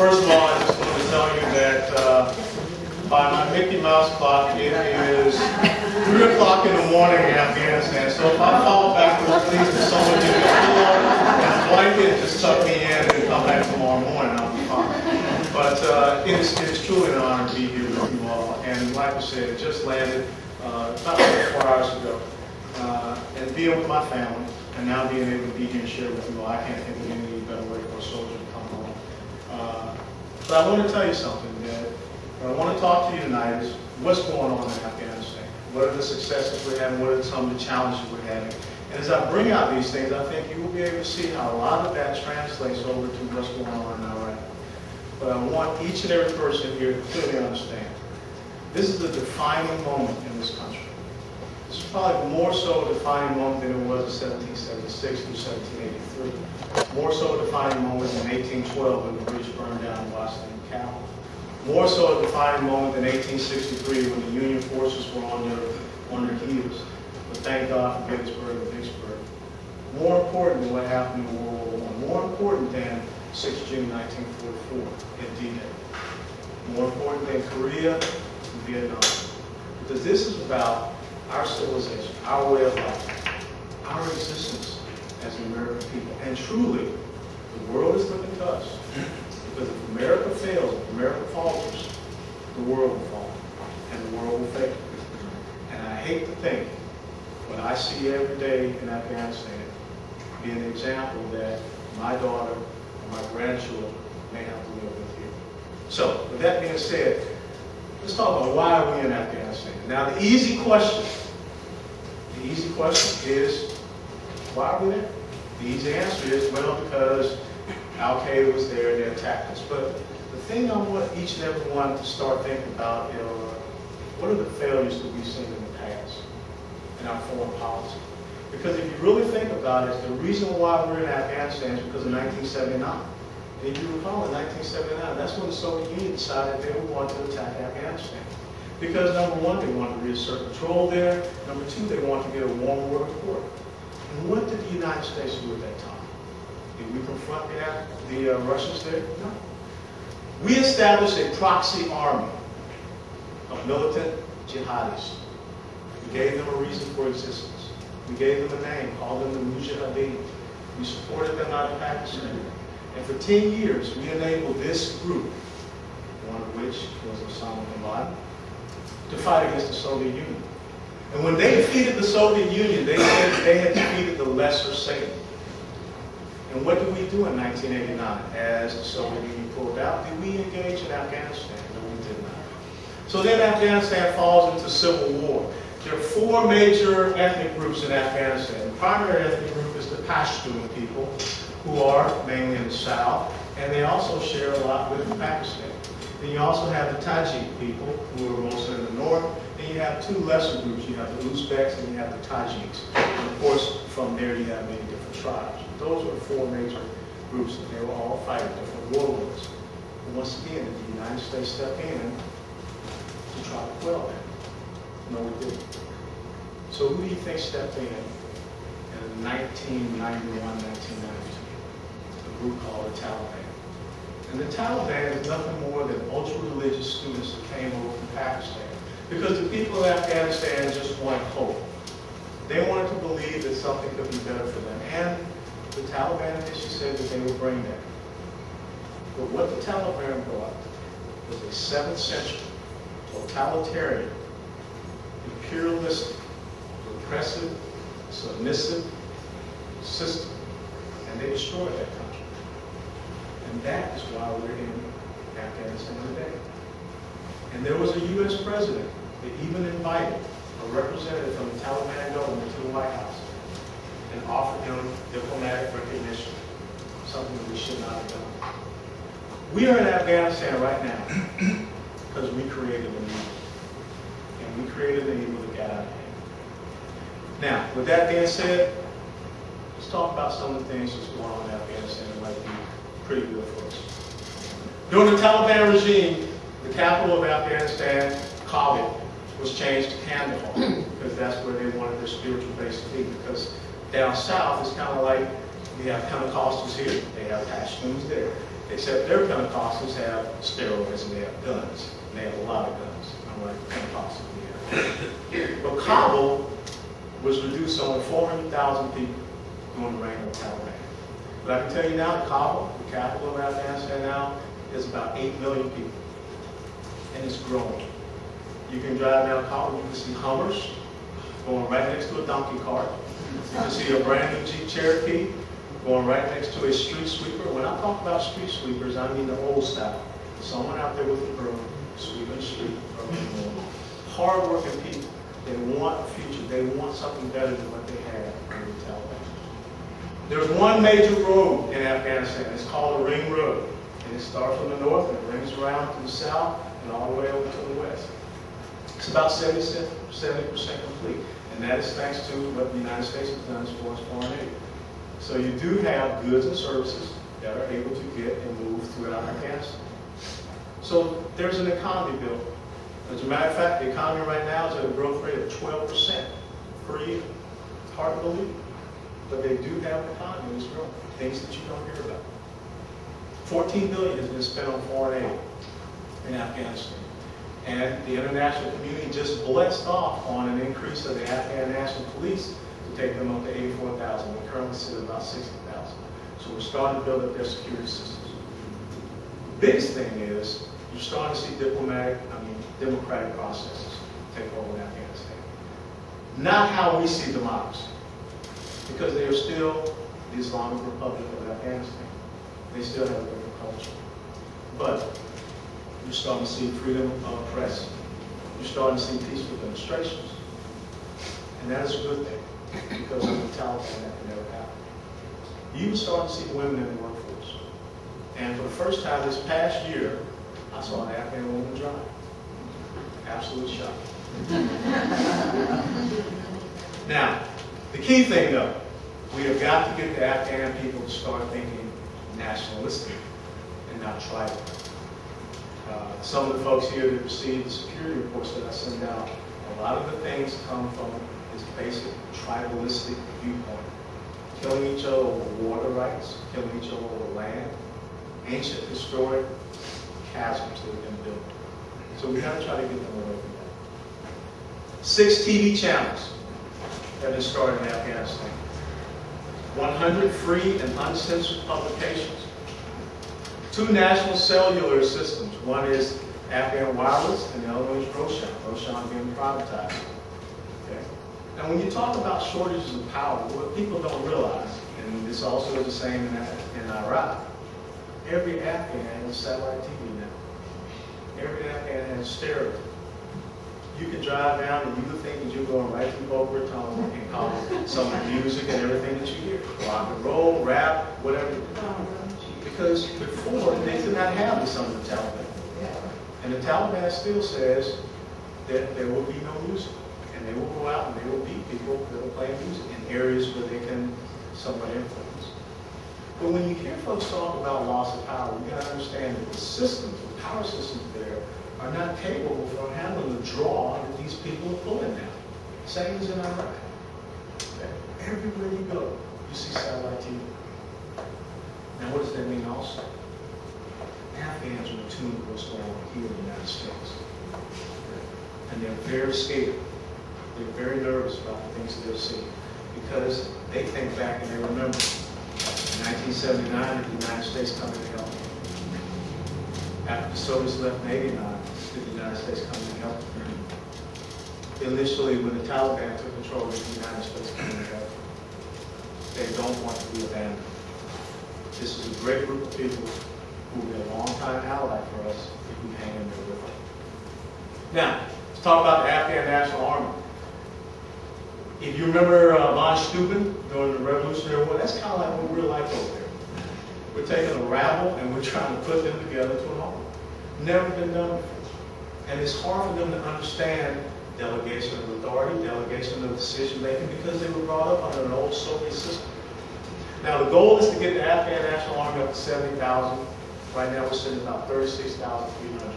First of all, I just want to tell you that by my Mickey Mouse clock, it is 3 o'clock in the morning in Afghanistan. So if I fall backwards, please can someone give me a pillow and a blanket, just tuck me in and come back tomorrow morning, I'll be fine. But it is truly an honor to be here with you all. And like I said, just landed about 4 hours ago. And being with my family, and now being able to be here and share with you all, I can't think of any better way for a soldier to come home. But I want to tell you something, that what I want to talk to you tonight is what's going on in Afghanistan. What are the successes we're having? What are some of the challenges we're having? And as I bring out these things, I think you will be able to see how a lot of that translates over to what's going on in Iraq. But I want each and every person here to clearly understand, this is a defining moment in this country. This is probably more so a defining moment than it was in 1776 through 1783. More so a defining moment than 1812 when the bridge burned down in Washington Capitol. More so a defining moment than 1863 when the Union forces were on their heels. But thank God for Gettysburg and Vicksburg. More important than what happened in World War I. More important than 6 June 1944 at D-Day. More important than Korea and Vietnam. Because this is about our civilization, our way of life, our existence as an American people. And truly, the world is looking to us. Because if America fails, if America falters, the world will fall. And the world will fail. And I hate to think what I see every day in Afghanistan be an example that my daughter or my grandchildren may have to live with here. So, with that being said, let's talk about why are we in Afghanistan. Now, the easy question is, why are we there? The easy answer is, well, because Al-Qaeda was there and they attacked us. But the thing I want each and every one to start thinking about is, what are the failures that we've seen in the past in our foreign policy? Because if you really think about it, the reason why we're in Afghanistan is because of 1979. And if you recall, in 1979, that's when the Soviet Union decided they would want to attack Afghanistan. Because number one, they wanted to reassert control there. Number two, they wanted to get a warm world report. And what did the United States do at that time? Did we confront the Russians there? No. We established a proxy army of militant jihadis. We gave them a reason for existence. We gave them a name, called them the Mujahideen. We supported them out of Pakistan. And for 10 years, we enabled this group, one of which was Osama bin Laden, to fight against the Soviet Union. And when they defeated the Soviet Union, they said they had defeated the lesser Satan. And what did we do in 1989 as the Soviet Union pulled out? Did we engage in Afghanistan? No, we did not. So then Afghanistan falls into civil war. There are 4 major ethnic groups in Afghanistan. The primary ethnic group is the Pashtun people, who are mainly in the south, and they also share a lot with Pakistan. Then you also have the Tajik people, who are mostly in the north. Then you have 2 lesser groups. You have the Uzbeks and you have the Tajiks. And of course, from there you have many different tribes. Those are 4 major groups, and they were all fighting different warlords. And once again, did the United States step in to try to quell that? No, we didn't. So who do you think stepped in 1991, 1992? A group called the Taliban. And the Taliban is nothing more than ultra-religious students that came over from Pakistan. Because the people of Afghanistan just wanted hope. They wanted to believe that something could be better for them. And the Taliban initially said that they would bring that. But what the Taliban brought was a 7th century, totalitarian, imperialistic, repressive, submissive system. And they destroyed that country. And that is why we're in Afghanistan today. And there was a U.S. president that even invited a representative from the Taliban government to the White House and offered him diplomatic recognition, something that we should not have done. We are in Afghanistan right now because we created an evil. And we created an evil that got out of hand. Now, with that being said, let's talk about some of the things that's going on in Afghanistan that might be pretty good for us. During the Taliban regime, the capital of Afghanistan, Kabul, was changed to Kandahar because that's where they wanted their spiritual base to be. Because down south is kind of like We have Pentecostals here, they have Pashtuns there. Except their Pentecostals have steroids and they have guns. And they have a lot of guns, unlike Pentecostals here. But Kabul was reduced to only 400,000 people during the reign of the Taliban. But I can tell you now that Kabul, the capital of Afghanistan now, is about 8 million people. And it's growing. You can drive down Kabul, you can see Hummers going right next to a donkey cart. You can see a brand new Jeep Cherokee going right next to a street sweeper. When I talk about street sweepers, I mean the old style. Someone out there with a broom, sweeping the street. Hard-working people. They want a future. They want something better than what they had under the Taliban. There's one major road in Afghanistan. It's called the Ring Road. And it starts from the north and it rings around to the south and all the way over to the west. It's about 70% complete. And that is thanks to what the United States has done as far as foreign aid. So you do have goods and services that are able to get and move throughout Afghanistan. So there's an economy built. As a matter of fact, the economy right now is at a growth rate of 12% per year. It's hard to believe. But they do have an economy that's growing. Things that you don't hear about. $14 billion has been spent on foreign aid in Afghanistan. And the international community just blessed off on an increase of the Afghan National Police to take them up to 84,000. We currently sit at about 60,000. So we're starting to build up their security systems. The biggest thing is you're starting to see democratic processes take over in Afghanistan. Not how we see democracy, because they are still the Islamic Republic of Afghanistan. They still have a different culture. But you're starting to see freedom of press. You're starting to see peaceful demonstrations. And that is a good thing, because of the Taliban that can never happen. You even start to see women in the workforce. And for the first time this past year, I saw an Afghan woman drive. Absolute shock. Now, the key thing though, we have got to get the Afghan people to start thinking nationalistic and not tribal. Some of the folks here that received the security reports that I sent out, a lot of the things come from this basic tribalistic viewpoint. Killing each other over water rights, killing each other over land, ancient historic chasms that have been built. So we have to try to get them away from that. 6 TV channels have been started in Afghanistan. 100 free and uncensored publications. 2 national cellular systems. One is Afghan Wireless and the other one is Roshan. Roshan being privatized. Okay? And when you talk about shortages of power, what people don't realize, and this also is the same in Iraq, every Afghan has satellite TV now. Every Afghan has stereo. You can drive down and you can think that you're going right through Boca Raton and call some of the music and everything that you hear. Rock and roll, rap, whatever. Because before, they did not have this under the Taliban. And the Taliban still says that there will be no music. And they will go out and they will beat people that are playing music in areas where they can somewhat influence. But when you hear folks talk about loss of power, you got to understand that the systems, the power systems there, are not capable for handling the draw that these people are pulling now. Same as in Iraq. Okay? Everywhere you go, you see satellite TV. Now what does that mean also? Afghans are attuned to what's going on here in the United States. And they're very scared. They're very nervous about the things that they're seeing. Because they think back and they remember in 1979 did the United States come to help. After the Soviets left in 89, did the United States come to help? Initially, when the Taliban took control, did the United States come to help? They don't want to be abandoned. This is a great group of people who will be a long-time ally for us if we hang in there with them. Now, let's talk about the Afghan National Army. If you remember von Steuben during the Revolutionary War, that's kind of like what we're like over there. We're taking a rabble and we're trying to put them together to an army. Never been done before. And it's hard for them to understand delegation of authority, delegation of decision making, because they were brought up under an old Soviet system. Now the goal is to get the Afghan National Army up to 70,000. Right now we're sitting at about 36,300.